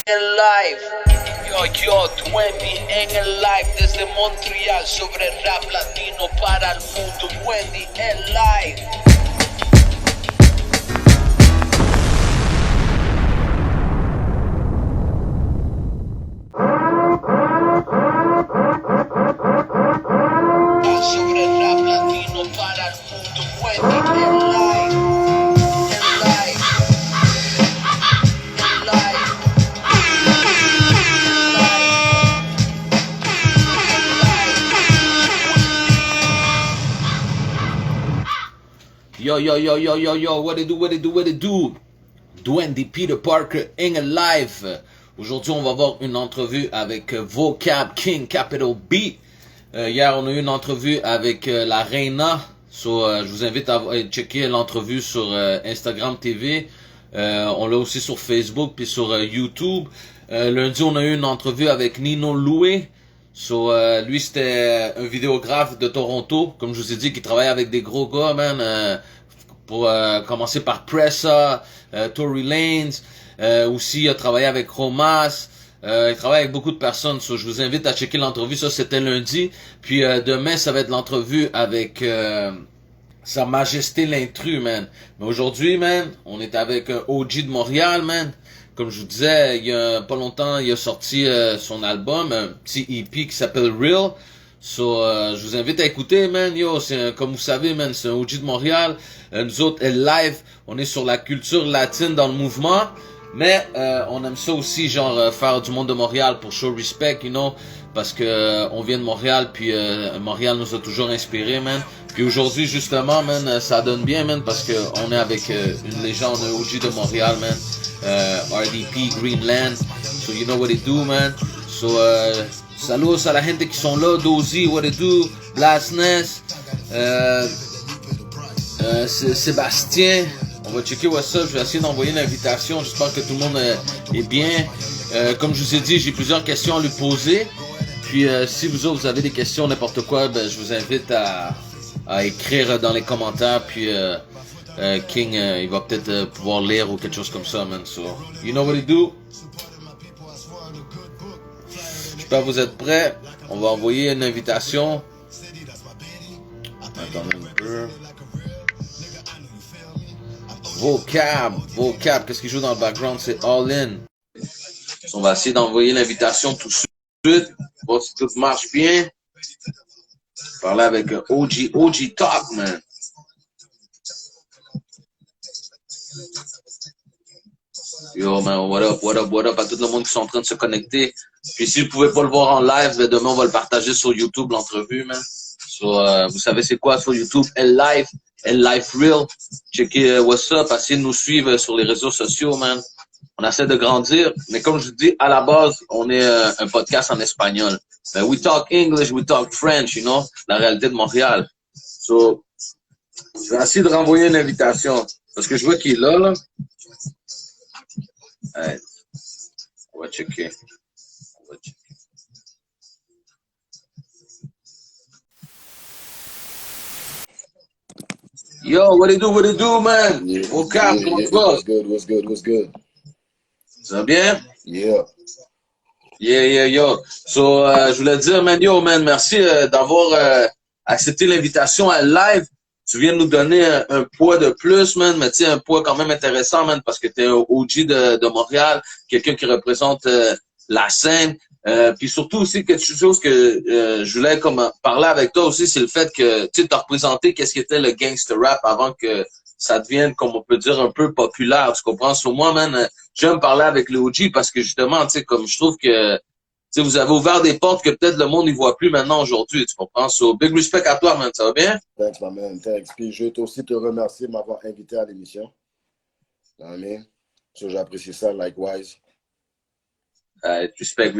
En live, yo, Wendy en el live desde Montreal sobre rap latino para el mundo. Wendy en live. Sobre rap latino para el mundo. Wendy en live. En live. En live. Yo, what it do? Dwendy Peter Parker in a live. Aujourd'hui, on va avoir une entrevue avec Vocab King Capital B. Hier, on a eu une entrevue avec la Reina. Je vous invite à checker l'entrevue sur Instagram TV. On l'a aussi sur Facebook puis sur YouTube. Lundi, on a eu une entrevue avec Nino Loué. Lui, c'était un vidéographe de Toronto, comme je vous ai dit, qui travaille avec des gros gars, man. Pour commencer par Pressa, Tory Lanez. Aussi, il a travaillé avec Romas. Il travaille avec beaucoup de personnes. Je vous invite à checker l'entrevue. Ça, c'était lundi. Puis demain, ça va être l'entrevue avec Sa Majesté l'Intrus, man. Mais aujourd'hui, man, on est avec un OG de Montréal, man. Comme je vous disais, il y a pas longtemps, il a sorti son album, un petit EP qui s'appelle Real. Je vous invite à écouter, man. Yo, comme vous savez, man, c'est un OG de Montréal. Nous autres, live, on est sur la culture latine dans le mouvement. Mais on aime ça aussi, genre faire du monde de Montréal pour show respect, you know, parce que on vient de Montréal, puis Montréal nous a toujours inspiré, man. Puis aujourd'hui, justement, man, ça donne bien, man, parce que on est avec une légende OG de Montréal, man. RDP, Greenland. So you know what it do, man. Saludos a la gente qui sont là, Dozy, what it do, Blastness, Sébastien. On va checker what's up, je vais essayer d'envoyer l'invitation, j'espère que tout le monde est bien. Comme je vous ai dit, j'ai plusieurs questions à lui poser. Puis si vous autres, vous avez des questions, n'importe quoi, ben, je vous invite à écrire dans les commentaires. Puis King, il va peut-être pouvoir lire ou quelque chose comme ça, man. So, you know what he do? J'espère que vous êtes prêts. On va envoyer une invitation. Attendez un peu. Vocab, qu'est-ce qu'il joue dans le background? C'est All In. On va essayer d'envoyer l'invitation tout de suite. Voir si tout marche bien. Parler avec OG Talk, man. Yo, man, what up à tout le monde qui sont en train de se connecter. Puis si vous pouvez pas le voir en live, demain on va le partager sur YouTube, l'entrevue, man. Vous savez c'est quoi sur YouTube? L Life Real. Checkez what's up, essayez de nous suivre sur les réseaux sociaux, man. On essaie de grandir, mais comme je vous dis, à la base, on est un podcast en espagnol. We talk English, we talk French, you know, la réalité de Montréal. Je vais essayer de renvoyer une invitation, parce que je vois qu'il est là. Hey, on va checker. Yo, what it do, man? Yeah, Vocab, comment tu vas? What's good? Ça va bien? Yeah. Yo. Je voulais dire, man, merci d'avoir accepté l'invitation à live. Tu viens de nous donner un poids de plus, man, mais tu sais, un poids quand même intéressant, man, parce que t'es un OG de Montréal, quelqu'un qui représente la scène. Puis surtout aussi, quelque chose que je voulais parler avec toi aussi, c'est le fait que tu as représenté qu'est-ce qu'était le gangster rap avant que ça devienne, comme on peut dire, un peu populaire. Tu comprends? Sur moi, man, j'aime parler avec les OG parce que justement, tu sais, comme je trouve que vous avez ouvert des portes que peut-être le monde n'y voit plus maintenant aujourd'hui, tu comprends? Big respect à toi, man, ça va bien? Thanks, my man. Thanks. Puis je veux aussi te remercier de m'avoir invité à l'émission. J'apprécie ça, likewise. Respect.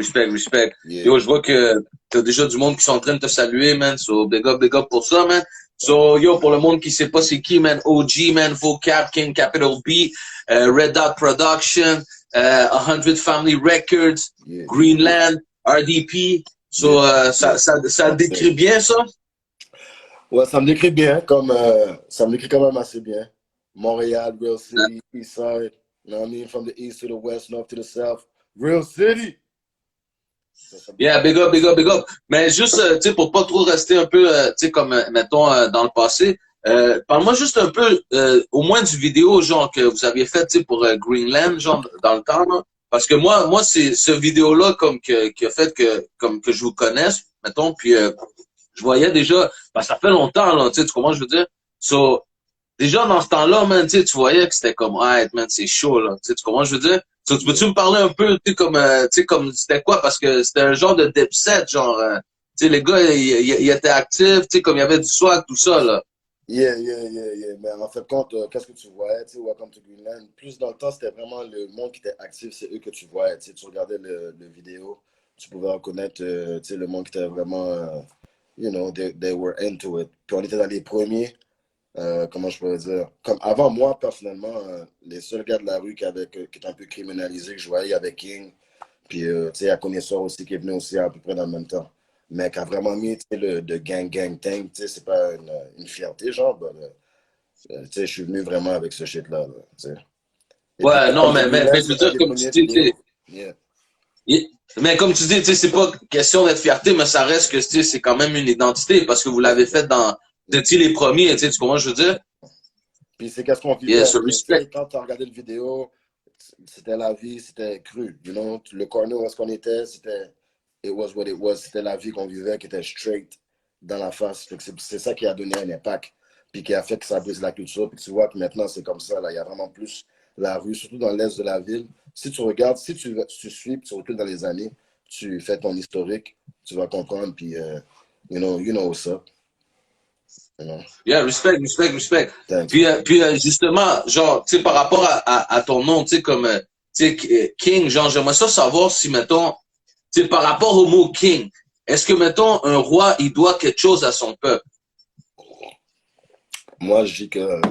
Yeah. Yo, je vois que t'as déjà du monde qui sont en train de te saluer, man. Big up pour ça, man. Yo, pour le monde qui sait pas c'est qui, man, OG, man, Vocab, King Capital B, Red Dot Production, 100 Family Records, yeah. Greenland, RDP. Ça décrit bien ça? Ouais, ça me décrit bien, ça me décrit quand même assez bien. Montréal, Real City, East Side, you know what I mean? From the east to the west, north to the south. Real City. Ça me Yeah, fait big up, big plaisir. up, big up. Mais juste, tu sais, pour pas trop rester un peu, tu sais, comme, mettons, dans le passé, parle-moi juste un peu, au moins du vidéo, genre, que vous aviez fait, tu sais, pour Greenland, genre, dans le temps, là. Parce que moi, c'est ce vidéo-là, comme, qui a fait que, comme, que je vous connaisse, mettons, puis je voyais déjà, parce que ça fait longtemps, là, tu comprends, ce que je veux dire? So, déjà, dans ce temps-là, man, tu voyais que c'était comme, ah, man, c'est chaud, là. Tu comprends, ce que je veux dire? So, tu peux-tu Yeah. me parler un peu, tu sais, comme, c'était quoi? Parce que c'était un genre de dipset, genre, tu sais, les gars, ils étaient actifs, tu sais, comme il y avait du swag, tout ça, là. Yeah. Mais en fait, compte, qu'est-ce que tu voyais, tu sais, Welcome to Greenland? Plus dans le temps, c'était vraiment le monde qui était actif, c'est eux que tu voyais. Tu sais, tu regardais le vidéo, tu pouvais reconnaître, tu sais, le monde qui était vraiment, you know, they were into it. Puis on était dans les premiers, comment je pourrais dire, comme avant moi, personnellement, les seuls gars de la rue qui étaient un peu criminalisés, que je voyais, il y avait King, puis, tu sais, il y a Connaisseur aussi qui est venu aussi à peu près dans le même temps. Mais qui a vraiment mis, tu sais, le gang thing, tu sais, c'est pas une fierté, genre, tu sais, je suis venu vraiment avec ce shit-là, là, tu sais. Et puis, Ouais, non, comme de mais Greenland, je veux c'est un dire, des comme tu premiers dis, tu vidéos. sais, Yeah. mais comme tu dis, tu sais, c'est pas question d'être fierté, mais ça reste que, tu sais, c'est quand même une identité, parce que vous l'avez fait dans, vous étiez les premiers, tu sais, tu comprends, ce que je veux dire? Puis c'est qu'est-ce qu'on Yeah, vivait. so Tu respect. sais, quand tu as regardé le vidéo, c'était la vie, c'était cru. You know? Le corner où est-ce qu'on était, c'était it was what it was. C'était la vie qu'on vivait qui était straight dans la face. C'est ça qui a donné un impact. Puis qui a fait que ça brise la culture. Puis tu vois que maintenant, c'est comme ça. Là. Il y a vraiment plus la rue, surtout dans l'est de la ville. Si tu regardes, si tu suis, puis tu recules dans les années, tu fais ton historique, tu vas comprendre. Puis, you know what's up. You know? Yeah, respect. Thanks, Puis, man. justement, genre, tu sais, par rapport à ton nom, tu sais, comme, tu sais, King, genre, j'aimerais ça savoir si, mettons, tu sais, par rapport au mot King, est-ce que, mettons, un roi, il doit quelque chose à son peuple? Moi, je dis que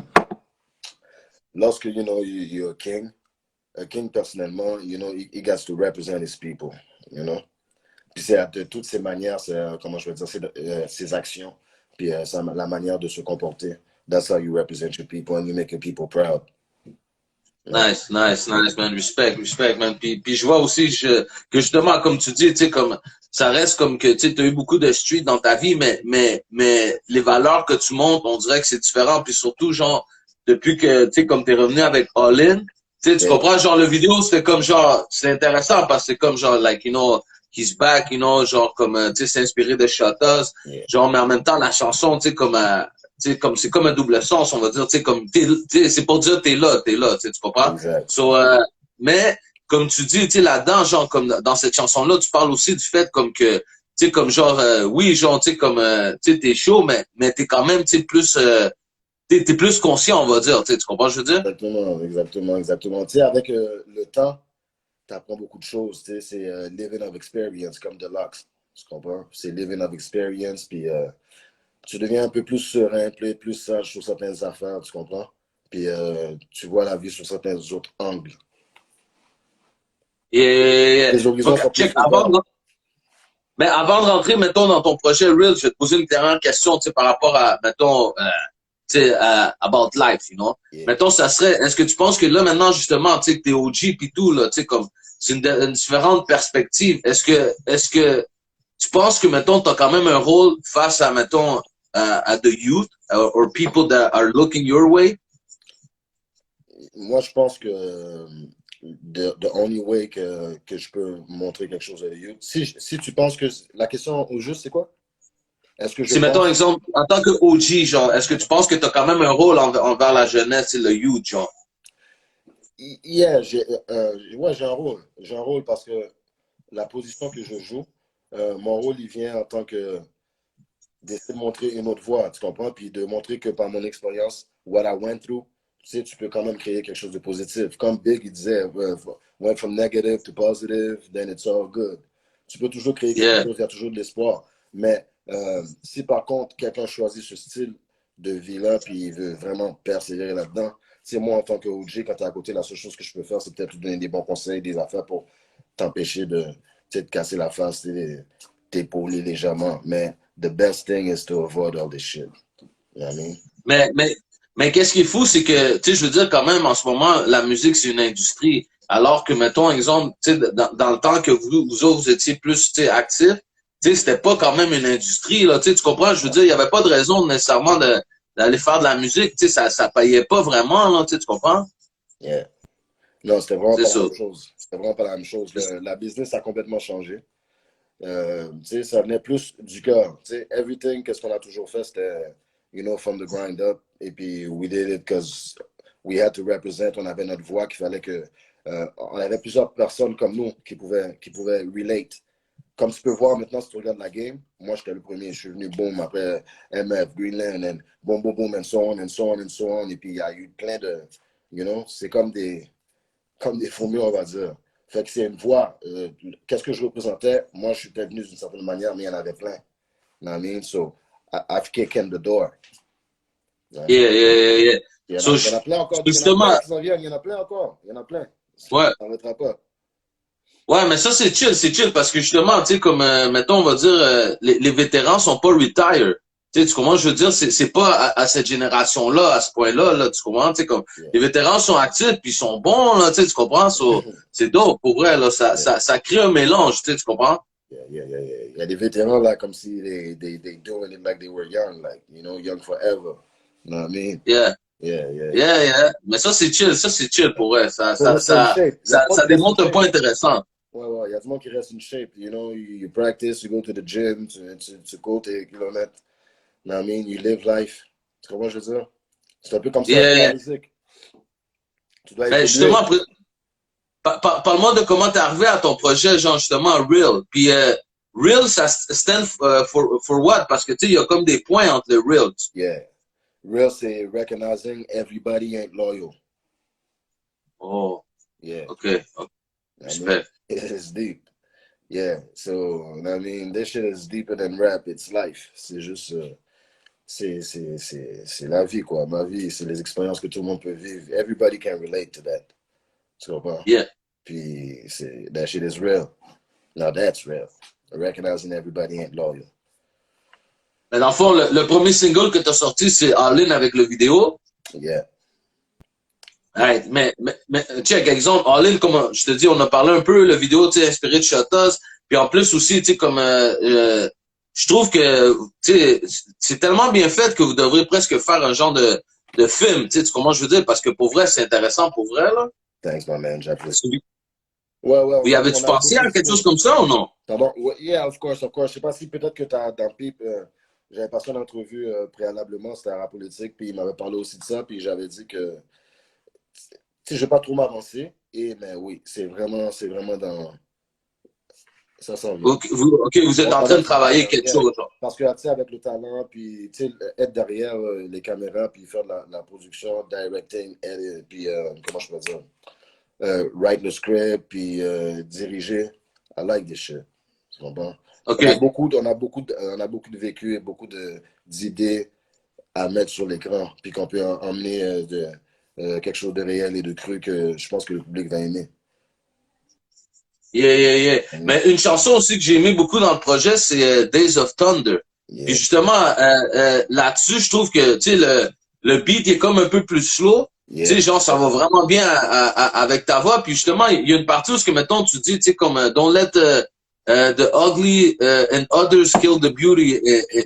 lorsque, you're a king personnellement, he gets to represent his people, you know. Puis c'est de toutes ses manières, c'est, comment je veux dire, ses actions, puis la manière de se comporter. That's how you represent your people and you make your people proud. You know? Nice, man. Respect, man. Puis je vois aussi que justement, comme tu dis, tu sais, comme, ça reste comme que, tu sais, t'as eu beaucoup de street dans ta vie, mais les valeurs que tu montes, on dirait que c'est différent. Puis surtout, genre, depuis que, tu sais, comme t'es revenu avec All In, tu sais, tu Yeah, comprends, genre, le vidéo, c'était comme, genre, c'est intéressant parce que c'est comme, genre, like, he's back, genre, comme, tu sais, s'inspirer de Shotas, yeah, genre, mais en même temps, la chanson, tu sais, comme, tu sais, comme c'est comme un double sens, on va dire, tu sais, comme c'est pour dire t'es là, tu comprends? exact. So, mais comme tu dis, tu sais, là-dedans, genre comme dans cette chanson-là, tu parles aussi du fait comme que, tu sais, comme genre, oui, genre, tu sais, comme, tu sais, t'es chaud, mais t'es quand même, tu sais, plus, t'es plus conscient, on va dire, tu comprends, ce que je veux dire? Exactement. Tu sais, avec le temps, tu apprends beaucoup de choses. Tu sais, c'est living of experience, comme Deluxe. Tu comprends? C'est living of experience, puis tu deviens un peu plus serein, plus sage sur certaines affaires, tu comprends? Puis tu vois la vie sur certains autres angles. Et Tes horizons donc, sont check, plus ouverts. mais avant de rentrer, mettons, dans ton projet Real, je vais te poser une dernière question, tu sais, par rapport à, mettons, tu sais, about life, you know. Yeah. Mettons, ça serait, est-ce que tu penses que là, maintenant, justement, tu sais, que t'es OG pis tout, là, tu sais, comme, c'est une différente perspective. Est-ce que tu penses que, mettons, t'as quand même un rôle face à, mettons, à the youth, or people that are looking your way? Moi, je pense que the only way que je peux montrer quelque chose à youth, si tu penses que la question au juste, c'est quoi? Est-ce que je C'est, mettons, pense? exemple, en tant que OG, genre, est-ce que tu penses que t'as quand même un rôle envers la jeunesse et le youth, genre? Yeah, ouais, j'ai un rôle. J'ai un rôle parce que la position que je joue, mon rôle, il vient en tant que d'essayer de montrer une autre voie, tu comprends? Puis de montrer que par mon expérience, what I went through, tu sais, tu peux quand même créer quelque chose de positif. Comme Big, il disait, went from negative to positive, then it's all good. Tu peux toujours créer quelque Yeah. chose, il y a toujours de l'espoir. Mais si par contre, quelqu'un choisit ce style de vie-là, puis il veut vraiment persévérer là-dedans, tu sais, moi, en tant que OG, quand tu es à côté, la seule chose que je peux faire, c'est peut-être te donner des bons conseils, des affaires pour t'empêcher de, tu sais, de casser la face, t'épauler légèrement. Mais the best thing is to avoid all this shit. You know what I mean? Mais, mais, mais qu'est-ce qui est fou, c'est que, tu sais, je veux dire, quand même, en ce moment, la musique, c'est une industrie. alors que, mettons, exemple, tu sais, dans le temps que vous autres, vous étiez plus, tu sais, actifs, tu sais, c'était pas quand même une industrie, là, tu comprends? Je veux dire, il y avait pas de raison nécessairement d'aller faire de la musique, tu sais, ça payait pas vraiment, là, tu comprends? Yeah. Non, c'était vraiment C'est pas la ça. même chose. C'était vraiment pas la même chose. La business a complètement changé. Tu sais, ça venait plus du cœur. Tu sais, everything, qu'est-ce qu'on a toujours fait, c'était, from the grind up. Et puis, we did it because we had to represent. On avait notre voix qu'il fallait que. On avait plusieurs personnes comme nous qui pouvaient relate. Comme tu peux voir maintenant, si tu regardes la game, moi, j'étais le premier. Je suis venu, boom, après MF, Greenland, and boom, boom, boom, and so on, and so on, and so on. Et puis, il y a eu plein de. C'est comme des fourmis, on va dire. Fait que c'est une voix. Qu'est-ce que je représentais? Moi, je suis venu d'une certaine manière, mais il y en avait plein. You know what I mean? So, I've kicked in the door. You know what I Yeah, mean? yeah, yeah, yeah. Il y en a, So, il y en a plein encore. Il y en a justement, plein qui s'en viennent. Il y en a plein encore. Il y en a plein. Ça ouais. ne s'arrêtera pas. Ouais, mais ça, c'est chill, parce que justement, tu sais, comme, mettons, on va dire, les vétérans sont pas retire. Tu comprends, je veux dire, c'est pas à cette génération-là, à ce point-là, là, tu comprends, tu sais, comme, Yeah. les vétérans sont actifs, puis ils sont bons, là, tu comprends, c'est dope, pour vrai, là, ça crée un mélange, tu comprends? Yeah. Il y a des vétérans là, comme si they doing it like they were young, like, young forever. You know what I mean? Yeah, Yeah. yeah. Mais ça, c'est chill, pour vrai, Faut rester in shape. Il y a du monde ça qui reste in démontre un shape. point intéressant. Ouais, il y a du monde qui reste in shape. You practice, you go to the gym, tu cours tes kilomètres. You know what I mean? You live life. Tu comprends ce que je veux dire? C'est un peu comme ça avec la Yeah. musique. Tu dois Ben, évoluer. justement, parle-moi de comment t'es arrivé à ton projet, genre, justement, Real. Puis, Real, ça stand for what? Parce que, tu sais, il y a comme des points entre les Real. Yeah. Real, c'est recognizing everybody ain't loyal. Oh, Yeah. okay. Respect. It's deep. Yeah. So, I mean, this shit is deeper than rap. It's life. C'est juste, c'est la vie, quoi. Ma vie, c'est les expériences que tout le monde peut vivre. Everybody can relate to that. Tu comprends? Yeah. Puis, that shit is real. Now that's real. Recognizing everybody ain't loyal. Mais dans le fond, le premier single que t'as sorti, c'est All In avec le vidéo. Yeah. Right. Mais, check, exemple, All In, comme je te dis, on a parlé un peu, le vidéo, tu sais, inspiré de Shotas. Puis en plus aussi, tu sais, comme, je trouve que, tu sais, c'est tellement bien fait que vous devrez presque faire un genre de film, tu sais, comment je veux dire, parce que pour vrai, c'est intéressant pour vrai, là. Thanks, my man. J'apprécie. Ouais, Y on avais-tu a pensé à beaucoup quelque signé. chose comme ça ou non? Pardon? Yeah, of course. Je sais pas si peut-être que tu as dans Pip, j'avais passé une entrevue préalablement, c'était à la politique, puis il m'avait parlé aussi de ça, puis j'avais dit que, tu sais, je vais pas trop m'avancer, mais oui, c'est vraiment dans, ça s'en vient. Ok, vous êtes On en train de travaille sur travailler quelque yeah. chose, genre. Parce que, tu sais, avec le talent, puis, tu sais, être derrière les caméras, puis faire de la production, directing, puis, comment je peux dire, write le script, puis diriger. I like this shit. Tu comprends? Ok. On a beaucoup de vécu et beaucoup d'idées à mettre sur l'écran, puis qu'on peut emmener quelque chose de réel et de cru que je pense que le public va aimer. Yeah. Mais une chanson aussi que j'ai aimé beaucoup dans le projet, c'est Days of Thunder. Yeah. Puis justement, là-dessus, je trouve que, tu sais, le beat est comme un peu plus slow. Yeah. Tu sais, genre, ça va vraiment bien avec ta voix. Puis justement, il y a une partie où, mettons, tu dis, tu sais, comme, don't let the ugly and others kill the beauty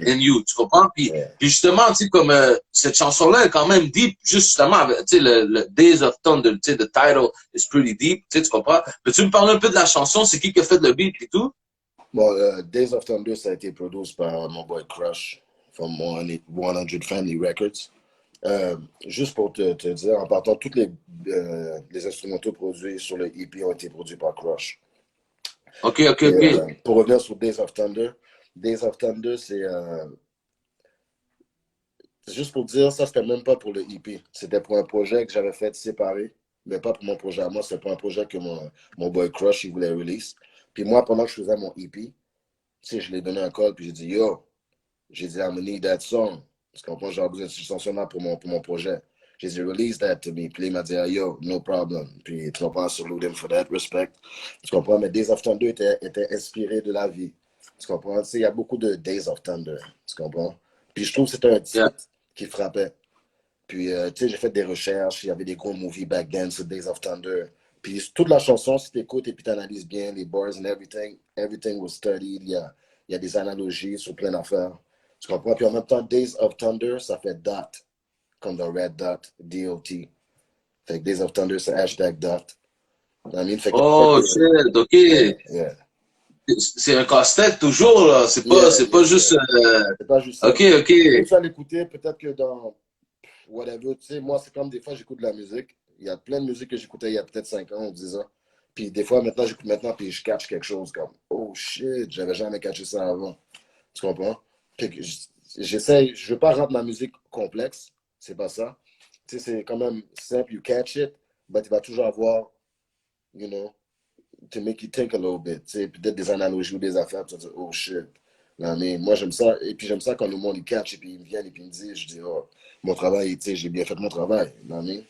in you. Tu comprends? Puis justement, tu sais, comme, cette chanson-là est quand même deep, justement, avec, tu sais, le Days of Thunder, tu sais, the title is pretty deep. Tu comprends? Peux-tu me parler un peu de la chanson? C'est qui a fait le beat et tout? Bon, Days of Thunder, ça a été produit par mon boy Crush, from 100 Family Records. Juste pour te dire, en partant, tous les instrumentaux produits sur le EP ont été produits par Crush. Ok. Pour revenir sur Days of Thunder, c'est juste pour dire, ça, c'était même pas pour le EP. C'était pour un projet que j'avais fait séparé, mais pas pour mon projet à moi, c'était pour un projet que mon boy Crush, il voulait release. Puis moi, pendant que je faisais mon EP, tu sais, je lui ai donné un call, puis j'ai dit, yo, I'm gonna need that song. Parce qu'en plus, j'avais besoin de cette chanson-là pour mon projet. J'ai dit, release that to me. Puis il m'a dit, yo, no problem. Puis tu comprends, salute him for that, respect. Tu comprends, mais Days of Thunder était inspiré de la vie. Tu comprends, tu sais, il y a beaucoup de Days of Thunder. Tu comprends? Puis je trouve que c'était un titre qui frappait. Puis, tu sais, j'ai fait des recherches. Il y avait des gros movies back then sur Days of Thunder. Puis toute la chanson, si tu écoutes et puis tu analyses bien les bars and everything was studied. Il y a des analogies sur plein d'affaires. Tu comprends? Puis en même temps, Days of Thunder, ça fait dot, comme dans Red Dot, D-O-T. Fait que Days of Thunder, c'est hashtag dot. I mean, fait que, Oh, shit, yeah, ok. yeah. C'est un casse-tête toujours, là. Yeah, C'est yeah, pas juste. yeah. C'est pas juste ça. Ok, ok. Même ça l'écouter, peut-être que dans whatever, tu sais, moi, c'est comme des fois, j'écoute de la musique. Il y a plein de musique que j'écoutais il y a peut-être 5 ans ou 10 ans. Puis des fois, maintenant, j'écoute maintenant, puis je catch quelque chose comme, oh shit, j'avais jamais catché ça avant. Tu comprends? Puis j'essaie, je veux pas rendre ma musique complexe, c'est pas ça. Tu sais, c'est quand même simple, you catch it, but il va toujours avoir, you know, to make you think a little bit. Tu sais, peut-être des analogies ou des affaires, tu vas dire, oh shit. Non, mais moi, j'aime ça. Et puis, j'aime ça quand le monde, il catch et puis il vient et puis il me dit, je dis, oh, mon travail, tu sais, j'ai bien fait mon travail. Non, mais,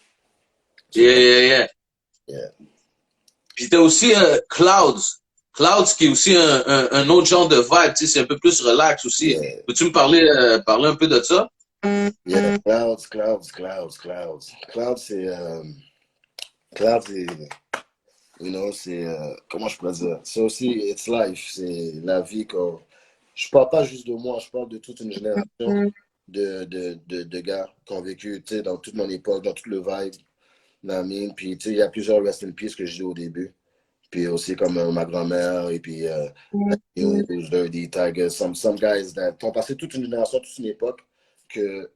Yeah, so, yeah, yeah. yeah, Puis t'as aussi Clouds. Clouds qui est aussi un autre genre de vibe, tu sais, c'est un peu plus relax aussi. yeah, Peux-tu me parler un peu de ça? yeah. Clouds, c'est, you know, c'est, comment je pourrais dire? C'est aussi, it's life, c'est la vie. Je parle pas juste de moi, je parle de toute une génération de gars qui ont vécu, tu sais, dans toute mon époque, dans tout le vibe. Non, mais, puis, tu sais, il y a plusieurs Rest in Peace que je dis au début. Puis aussi comme ma grand-mère, et puis Dirty Tiger, some guys qui ont passé toute une génération, toute une époque, que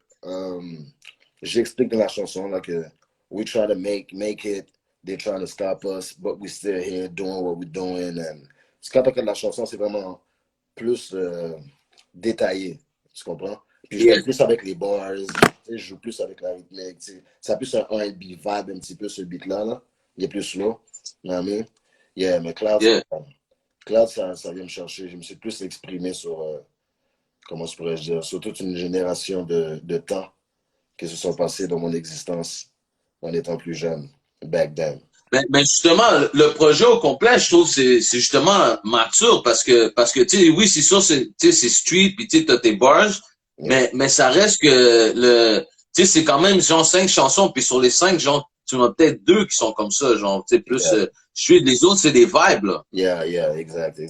j'explique dans la chanson, là, que we try to make it, they trying to stop us, but we still here doing what we're doing. And c'est quand que la chanson, c'est vraiment plus détaillé, tu comprends? Puis je Yeah, vais plus avec les bars, tu sais, je joue plus avec la rythmique, tu sais. C'est plus un R&B vibe un petit peu, ce beat-là, là. Il est plus slow, you know what I mean? Yeah, mais yeah. Cloud ça vient me chercher. Je me suis plus exprimé sur, comment je pourrais dire, sur toute une génération de temps qui se sont passés dans mon existence en étant plus jeune, back then. Mais justement, le projet au complet, je trouve, c'est justement mature parce que, tu sais, oui, c'est sûr, tu sais, c'est street, puis tu sais, t'as tes bars, Yeah, mais ça reste que tu sais, c'est quand même, genre, 5 chansons, puis sur les 5, genre, tu en as peut-être 2 qui sont comme ça, genre, tu sais, plus, yeah, street, les autres, c'est des vibes, là. yeah, exact.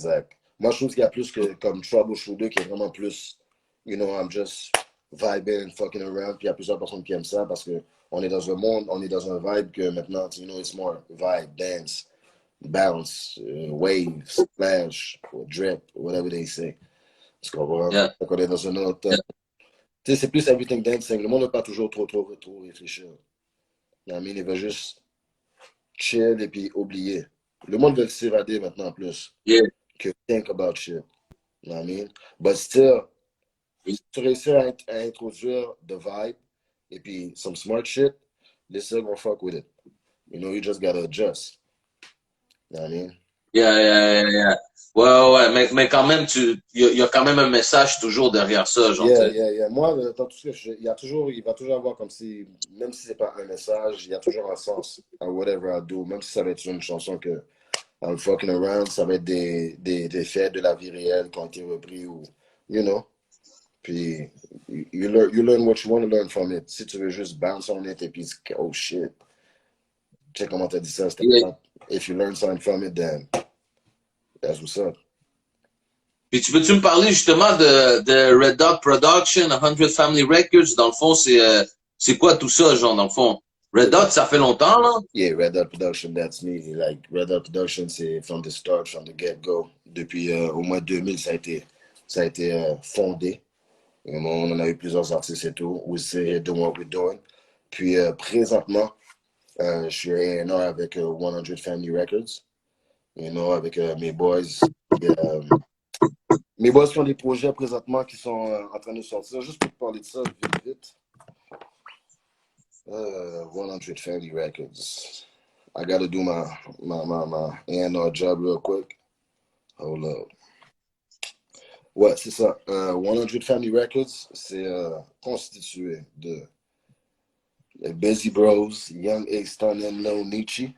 Moi, je trouve qu'il y a plus que comme Troubleshooter qui est vraiment plus, you know, I'm just vibing, fucking around. Puis il y a plusieurs personnes qui aiment ça parce que on est dans un monde, on est dans un vibe que maintenant, you know, it's more vibe, dance, bounce, wave, splash, or drip, whatever they say. Tu comprends? Yeah. Donc, on est dans un autre. Tu sais, c'est plus everything dancing. Le monde n'a pas toujours trop réfléchir. I mean, il va juste chill et puis oublier. Le monde veut s'évader maintenant plus Yeah. que think about shit. You know what I mean? But still, si tu réussis à introduire the vibe et puis some smart shit, they still gonna fuck with it. You know, you just gotta adjust. You know what I mean? Yeah, yeah, yeah, yeah. Ouais, ouais, ouais, mais quand même, y a quand même un message toujours derrière ça, genre, tu sais. Yeah. Moi, dans tout ce que il va toujours avoir comme si, même si c'est pas un message, il y a toujours un sens à whatever I do. Même si ça va être une chanson que I'm fucking around, ça va être des faits de la vie réelle qui ont été repris ou, you know. Puis, you learn what you want to learn from it. Si tu veux juste bounce on it et puis, oh shit, check comment t'as dit ça, c'était Yeah. pas. If you learn something from it, then that's what's up. Puis tu peux-tu me parler justement de Red Dot Production, 100 Family Records? Dans le fond, c'est quoi tout ça, genre, dans le fond? Red Dot, ça fait longtemps, là? Yeah, Red Dot Production, that's me. Like, Red Dot Production, c'est from the start, from the get-go. Depuis au moins 2000, ça a été fondé. On en a eu plusieurs artistes et tout. We say here doing what we're doing. Puis présentement, je suis A&R avec 100 Family Records. You know, avec mes boys. Et, mes boys font des projets présentement qui sont en train de sortir. Juste pour te parler de ça, vite. 100 Family Records. I gotta do my A&R job real quick. Hold up. Ouais, c'est ça. 100 Family Records, c'est constitué de Busy Bros, Young Stunning, and Lil Nietzsche,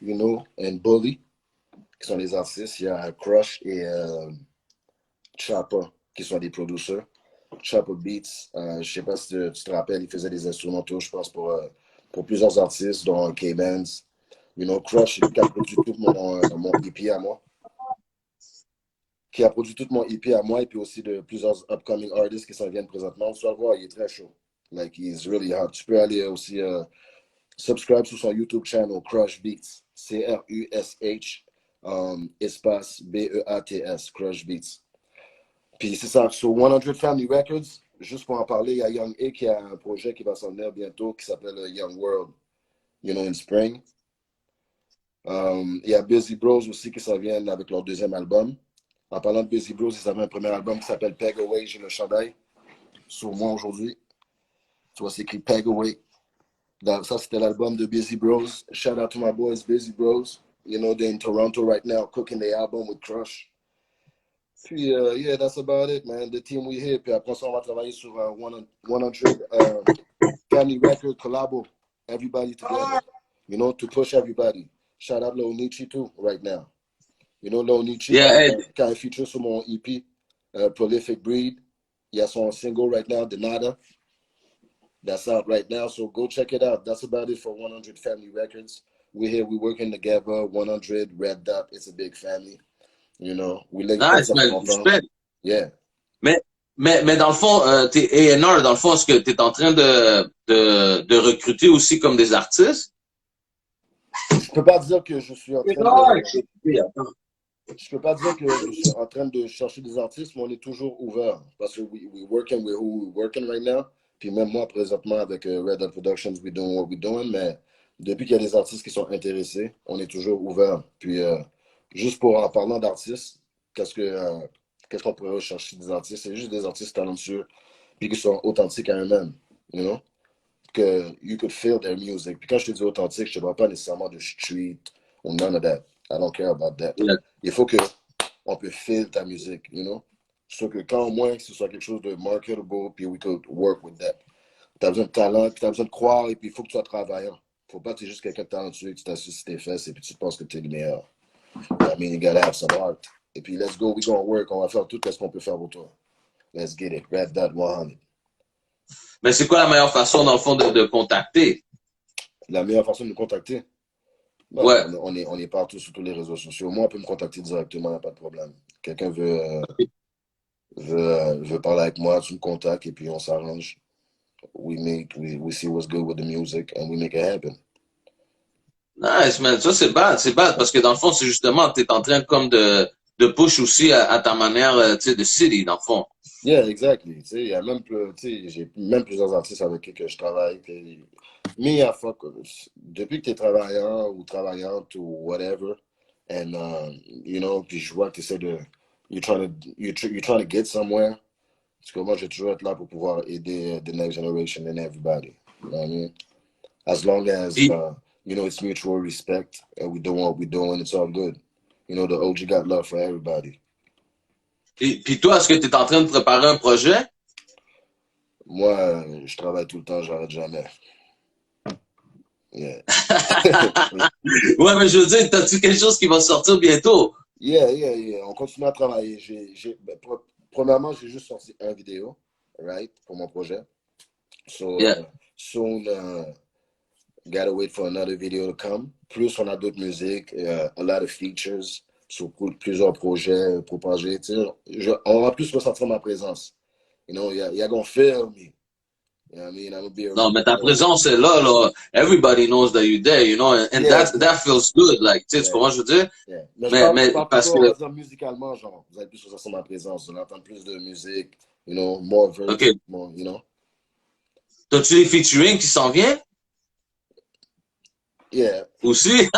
you know, and Bully, qui sont les artistes. Il y a Crush et Chopper, qui sont des producers. Chopper Beats, je sais pas si tu te rappelles, il faisait des instrumentaux, je pense, pour plusieurs artistes, dont K-Benz. You know, Crush, c'est lui qui a produit tout mon EP à moi. Qui a produit tout mon EP à moi et puis aussi de plusieurs upcoming artists qui s'en viennent présentement. Tu vas le voir, il est très chaud. Like, he's really hot. Tu peux aller aussi subscribe sur son YouTube channel, Crush Beats. C-R-U-S-H espace B-E-A-T-S, Crush Beats. Puis c'est ça, sur 100 Family Records, juste pour en parler, il y a Young A qui a un projet qui va s'en venir bientôt qui s'appelle Young World, you know, in spring. Il y a Busy Bros aussi qui s'en viennent avec leur deuxième album. En parlant de Busy Bros, ils avaient un premier album qui s'appelle Peg Away, j'ai le chandail sur moi aujourd'hui. Tu vois, c'est écrit Peg Away. Ça, c'était l'album de Busy Bros. Shout out to my boys, Busy Bros. You know, they're in Toronto right now, cooking the album with Crush. Puis, yeah, that's about it, man. The team we here. Puis après ça, on va travailler sur 100 Family Record collabo. Everybody together. You know, to push everybody. Shout out Lil Nietzsche too, right now. You know, Lil Nietzsche, qui a un feature sur mon EP, Prolific Breed. Il y a son single right now, Denada. That's out right now, so go check it out. That's about it for 100 Family Records. We're here, we're working together. 100, Red Dot, it's a big family. You know, we link Nice, man. Yeah. Mais dans le fond, t'es A&R, dans le fond, est-ce que t'es en train de recruter aussi comme des artistes? Je peux pas dire que je suis en train je peux pas dire que je suis en train de chercher des artistes, mais on est toujours ouvert. Parce que we working with who we're working right now. Puis même moi, présentement, avec Red Dot Productions, we're doing what we're doing. Mais depuis qu'il y a des artistes qui sont intéressés, on est toujours ouvert. Puis juste en parlant d'artistes, qu'est-ce qu'on pourrait rechercher des artistes? C'est juste des artistes talentueux, puis qui sont authentiques à eux-mêmes, you know? Que you could feel their music. Puis quand je te dis authentique, je ne te parle pas nécessairement de street ou none of that. I don't care about that. Yeah. Il faut qu'on peut feel ta musique, you know? Sauf que quand au moins que ce soit quelque chose de marketable, puis we could work with that. Tu as besoin de talent, puis tu as besoin de croire, et puis il faut que tu sois travaillant. Faut pas que tu es juste quelqu'un de talentueux, que tu t'assises sur tes fesses, et puis tu penses que tu es le meilleur. I mean, you gotta have some art. Et puis, let's go, we're gonna work, on va faire tout ce qu'on peut faire pour toi. Let's get it, Red Dot 100. Mais c'est quoi la meilleure façon, dans le fond, de contacter? La meilleure façon de nous contacter? Ben, ouais. On est partout sur tous les réseaux sociaux. Moi, on peut me contacter directement, il n'y a pas de problème. Quelqu'un veut parler avec moi, tu me contactes, et puis on s'arrange. We meet, we see what's good with the music, and we make it happen. Nice, man. Ça, c'est bad, parce que dans le fond, c'est justement, t'es en train comme de push aussi à ta manière, tu sais, de city, dans le fond. Yeah, exactly. Tu sais, il y a même, j'ai même plusieurs artistes avec qui je travaille. Mais à fuck, depuis que tu es travaillant ou travaillante ou whatever, and, you know, puis je vois que tu essaies de, you're trying to get somewhere. Parce que moi, je vais toujours être là pour pouvoir aider the next generation and everybody. You know what I mean? As long as, you know, it's mutual respect and we're doing what we're doing, it's all good. You know, the OG got love for everybody. Puis toi, est-ce que tu es en train de préparer un projet? Moi, je travaille tout le temps, j'arrête jamais. Yeah. Ouais, mais je veux dire, t'as-tu quelque chose qui va sortir bientôt? Yeah. On continue à travailler. Premièrement, j'ai juste sorti une vidéo, right, pour mon projet. So, soon, gotta wait for another video to come. Plus, on a d'autres musiques, a lot of features sur plusieurs projets propagés. On va plus ressentir ma présence. You know, you're gonna feel me. You know what I mean? I'm gonna be non, mais ta présence est là. Everybody knows that you're there, you know, and that feels good. Like, tu sais, comment je veux dire? Yeah. Mais parce que... On va dire musicalement, genre, vous allez plus ressentir ma présence. Vous allez entendre plus de musique, you know, more verse, more, you know. T'as-tu des featuring qui s'en viennent? Yeah. Aussi?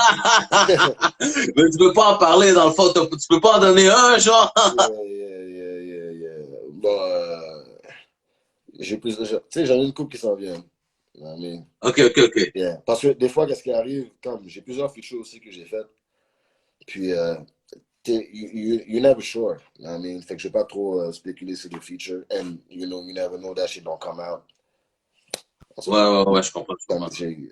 Mais tu peux pas en parler, dans le fond. Tu peux pas en donner un, genre? Yeah. Bon, j'ai plus de... Tu sais, j'en ai une couple qui s'en vient. I mean, OK. Yeah. Parce que des fois, qu'est-ce qui arrive, comme j'ai plusieurs features aussi que j'ai faites, puis you're never sure. I mean, fait que je vais pas trop spéculer sur les features, and you know, you never know that shit don't come out. Ouais, je comprends.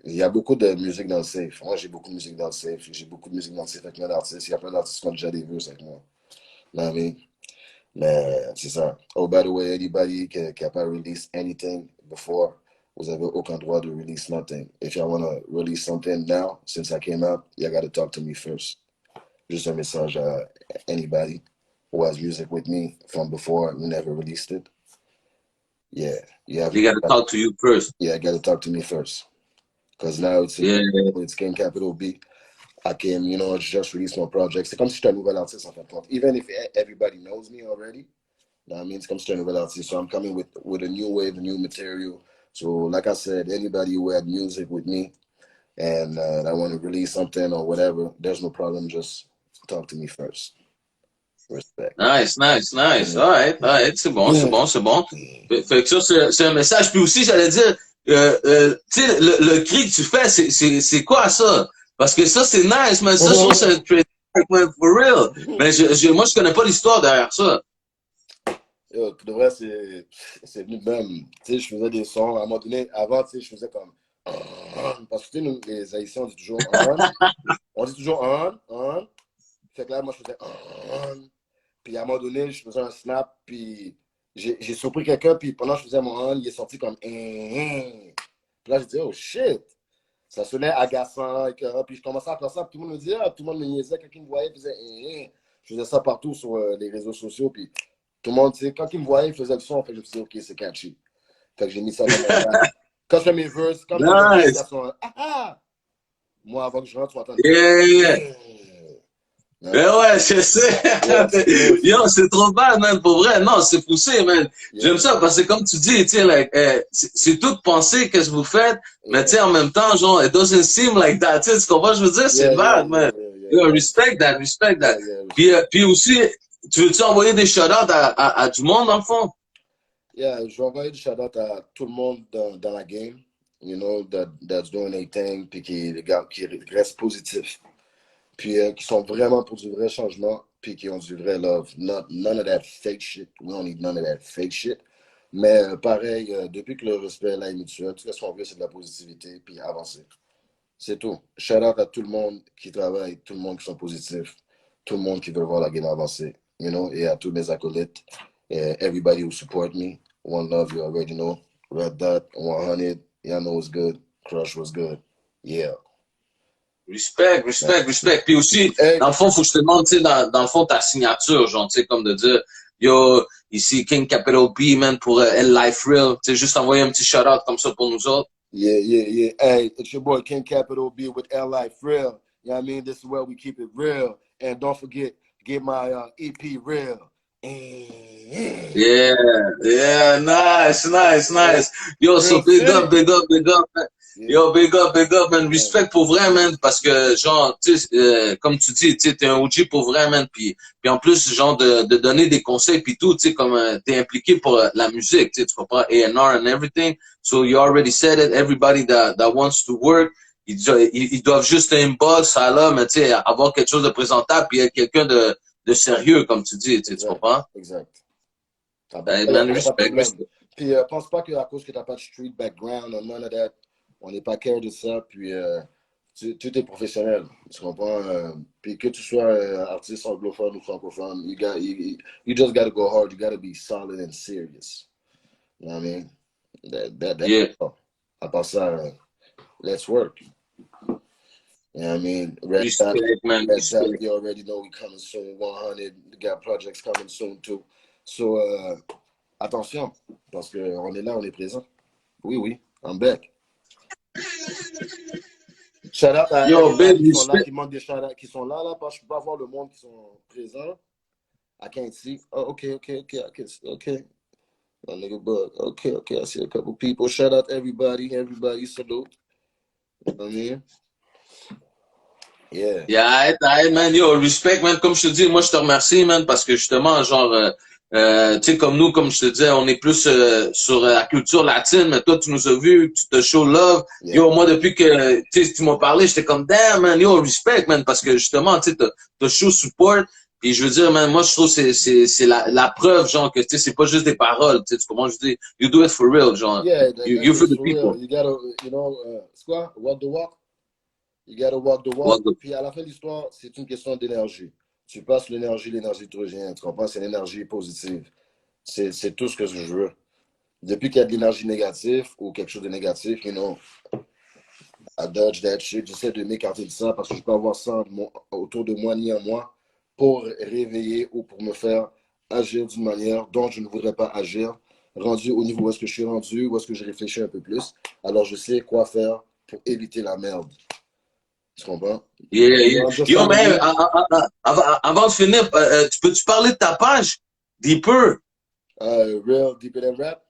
Il y a beaucoup de musique dans le safe. Moi, j'ai beaucoup de musique dans le safe. J'ai beaucoup de musique dans le safe avec plein d'artistes. Il y a plein d'artistes qui ont déjà des verses avec moi. Mais c'est ça. Oh, by the way, anybody qui n'a pas released anything before, vous avez aucun droit de release nothing. If y'all want to release something now, since I came out, y'all got to talk to me first. Just un message à anybody who has music with me from before we never released it. Yeah, They got to talk to you first. Yeah, got to talk to me first. Because now it's King Capital B. I can, you know, just release my project. C'est comme si j'étais un nouvel artiste en fin de compte. Even if everybody knows me already, you know what I mean? It's comme si j'étais un nouvel artiste. So I'm coming with a new wave, a new material. So like I said, anybody who had music with me and I want to release something or whatever, there's no problem. Just talk to me first. Respect. Nice. All right. C'est bon. Fait que ça, c'est un message. Puis aussi, j'allais dire, tu sais, le cri que tu fais, c'est quoi ça? Parce que ça, c'est nice, mais ça, je trouve que c'est for real. Mais moi, je connais pas l'histoire derrière ça. Yo, pour de vrai, c'est venu de même. Tu sais, je faisais des sons. À un moment donné, avant, tu sais, je faisais comme. Parce que, tu sais, nous, les Haïtiens, on dit toujours on dit toujours Fait que là, moi, je faisais Puis à un moment donné, je faisais un snap, puis j'ai surpris quelqu'un, puis pendant que je faisais mon il est sorti comme Puis là, j'ai dit, oh shit! Ça sonnait agaçant, écœurant, puis je commençais à faire ça, puis tout le monde me disait, tout le monde me niaisait, quelqu'un me voyait, faisait Je faisais ça partout sur les réseaux sociaux, puis tout le monde, tu sais, quand il me voyait, il faisait le son, fait que je me suis dit, ok, c'est catchy. Fait que j'ai mis ça dans mon rap. Quand je fais mes verses, quand je fais mes verses, moi, avant que je rentre, tu m'entends. Ouais, je sais. Yo, c'est trop bad, man, pour vrai. Non, c'est poussé, man. J'aime ça parce que comme tu dis, tu sais, like, c'est tout pensé qu'est-ce que vous faites, mais tu sais, en même temps, genre, it doesn't seem like that. Tu sais, ce qu'on va, je veux dire, c'est bad, man. Yo, respect that. Puis aussi, tu veux-tu envoyer des shout-outs à du monde, dans le fond? Yeah, je vais envoyer des shout-outs à tout le monde dans la game, you know, that's doing their thing, puis qui restent positifs. Puis qui sont vraiment pour du vrai changement, puis qui ont du vrai love. None of that fake shit. We don't need none of that fake shit. Mais pareil, depuis que le respect là est mutuel, tout ce qu'on veut, c'est de la positivité, puis avancer. C'est tout. Shout out à tout le monde qui travaille, tout le monde qui sont positifs, tout le monde qui veut voir la game avancer, you know, et à tous mes acolytes, everybody who support me. One love, you already know. Red Dot, 100, y'all know what's good. Crush was good. Yeah. Respect. Puis aussi, dans le fond, faut que je te demande, tu sais, dans le fond, ta signature, genre, tu sais, comme de dire, yo, ici, King Capital B, man, pour Life Real, tu sais, juste envoyer un petit shout-out comme ça pour nous autres. Yeah. Hey, it's your boy, King Capital B with Life Real. You know what I mean? This is where we keep it real. And don't forget, get my EP Real. Yeah, nice. Yo, so big up. Yo, big up, man. Respect pour vrai, man, parce que, genre, tu sais, comme tu dis, tu sais, t'es un OG pour vrai, man, puis en plus, genre, de donner des conseils, puis tout, tu sais, comme t'es impliqué pour la musique, tu sais, tu comprends, A&R and everything, so you already said it, everybody that wants to work, ils doivent juste inbox, ça là, mais tu sais, avoir quelque chose de présentable, puis être quelqu'un de sérieux, comme tu dis, tu comprends? Exact. Man, respect. Puis, pense pas qu'à cause que t'as pas de street background, none of that, on n'est pas care de ça, puis tout est professionnel, tu comprends? Puis que tu sois artiste anglophone ou francophone, you just gotta go hard, you gotta be solid and serious. You know what I mean? That's all. À part ça, let's work. You know what I mean? Red Dot, you already know we coming soon, 100, we got projects coming soon too. So, attention, parce qu'on est là, on est présent. Oui, I'm back. Shout out à qui sont là, qui manquent des shout out, qui sont là, parce que je peux pas voir le monde qui sont présents. I can't see. Oh, okay. Oh, nigga, but okay. I see a couple people. Shout out everybody, salute. You know what I mean? Yeah, man, yo, respect, man. Comme je te dis, moi, je te remercie, man, parce que justement, genre, tu sais, comme nous, comme je te disais, on est plus sur la culture latine, mais toi, tu nous as vus, tu te show love. Yo, moi, depuis que tu m'as parlé, j'étais comme, damn, man, yo, respect, man, parce que justement, tu sais, t'as show support. Puis je veux dire, man, moi, je trouve que c'est la preuve, genre, que, tu sais, c'est pas juste des paroles, tu sais, comment je dis, you do it for real, genre. Yeah, you for the people. Real. You gotta, you know, c'est quoi? Walk the walk. You gotta walk the walk. Puis à la fin de l'histoire, c'est une question d'énergie. Tu passes l'énergie te revient. Tu comprends? C'est l'énergie positive. C'est tout ce que je veux. Depuis qu'il y a de l'énergie négative ou quelque chose de négatif, you know, I dodge that shit. J'essaie de m'écarter de ça parce que je peux avoir ça autour de moi ni en moi pour réveiller ou pour me faire agir d'une manière dont je ne voudrais pas agir, rendu au niveau où est-ce que je suis rendu, où est-ce que je réfléchis un peu plus. Alors, je sais quoi faire pour éviter la merde. Tu comprends? Yeah, yeah. Yo, man, Family. avant de finir, peux-tu parler de ta page? Deeper. Real Deeper Than Rap.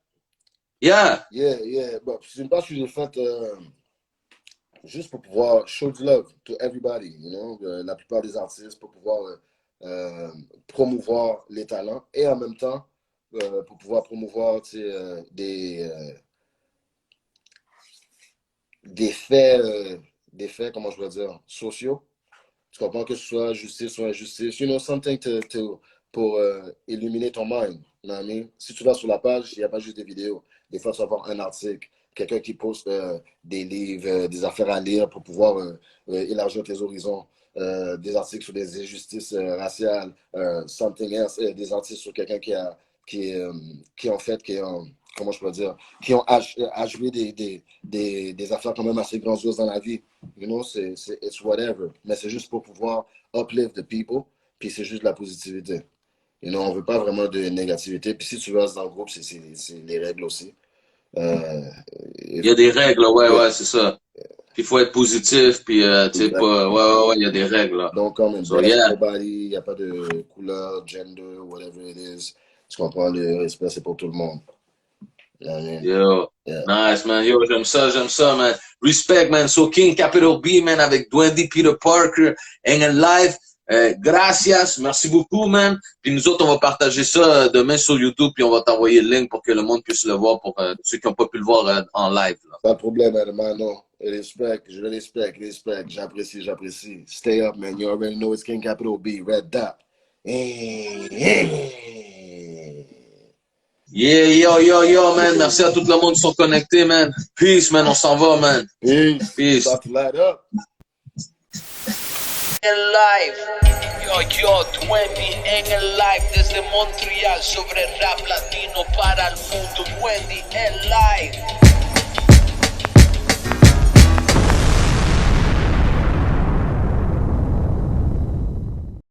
Yeah. Yeah, yeah. Bon, c'est une page que j'ai faite juste pour pouvoir show du love to everybody, you know, la plupart des artistes, pour pouvoir promouvoir les talents et en même temps pour pouvoir promouvoir des faits, comment je pourrais dire, sociaux. Tu comprends que ce soit justice ou injustice, you know, something pour illuminer ton mind. You know what I mean? Si tu vas sur la page, il n'y a pas juste des vidéos. Des fois, tu vas avoir un article, quelqu'un qui poste des livres, des affaires à lire pour pouvoir élargir tes horizons. Des articles sur des injustices raciales, something else, des articles sur quelqu'un comment je peux dire, qui ont achevé des affaires quand même assez grandioses dans la vie. You know, it's whatever. Mais c'est juste pour pouvoir uplift the people, puis c'est juste de la positivité. You know, on veut pas vraiment de négativité. Puis si tu restes dans le groupe, c'est les règles aussi. Il y a des règles, ouais, c'est ça. Puis il faut être positif, puis tu sais pas, ouais, il y a des règles là. Donc quand même, so, yeah. nobody, il n'y a pas de couleur, gender, whatever it is. Tu comprends, le respect c'est pour tout le monde. You know what I mean? Yo, yeah. Nice man, yo, j'aime ça, man. Respect, man. So King Capital B, man, avec Dwendy Peter Parker, Engel Live. Gracias, merci beaucoup, man. Puis nous autres, on va partager ça demain sur YouTube, puis on va t'envoyer le link pour que le monde puisse le voir pour ceux qui n'ont pas pu le voir en live. Là. Pas de problème, hermano. Respect, je respecte. J'apprécie. Stay up, man. You already know it's King Capital B, Red Dot. Yeah, yo, man. Merci à tout le monde qui sont connectés, man. Peace, man. On s'en va, man. Peace. About to light up. Live. Yo, Dwendy en el live desde Montreal sobre rap latino para el mundo. Dwendy en live.